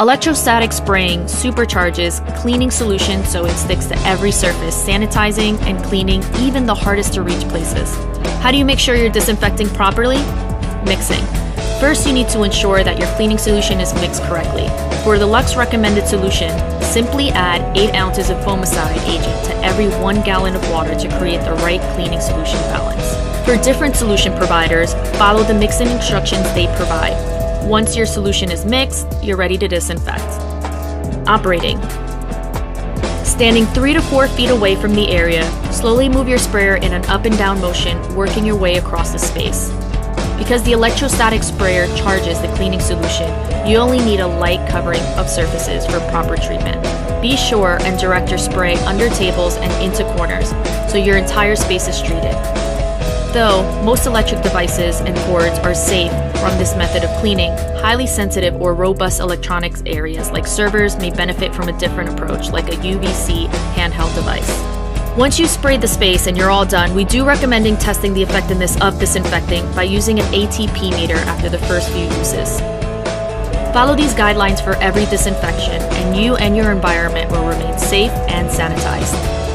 Electrostatic spraying supercharges cleaning solution so it sticks to every surface, sanitizing and cleaning even the hardest to reach places. How do you make sure you're disinfecting properly? Mixing. First, you need to ensure that your cleaning solution is mixed correctly. For the Lux recommended solution, simply add 8 ounces of fomicide agent to every 1 gallon of water to create the right cleaning solution balance. For different solution providers, follow the mixing instructions they provide. Once your solution is mixed, you're ready to disinfect. Operating. Standing 3 to 4 feet away from the area, slowly move your sprayer in an up and down motion, working your way across the space. Because the electrostatic sprayer charges the cleaning solution, you only need a light covering of surfaces for proper treatment. Be sure and direct your spray under tables and into corners, so your entire space is treated. Though most electric devices and cords are safe from this method of cleaning, highly sensitive or robust electronics areas like servers may benefit from a different approach, like a UVC handheld device. Once you sprayed the space and you're all done, we do recommending testing the effectiveness of disinfecting by using an ATP meter after the first few uses. Follow these guidelines for every disinfection, and you and your environment will remain safe and sanitized.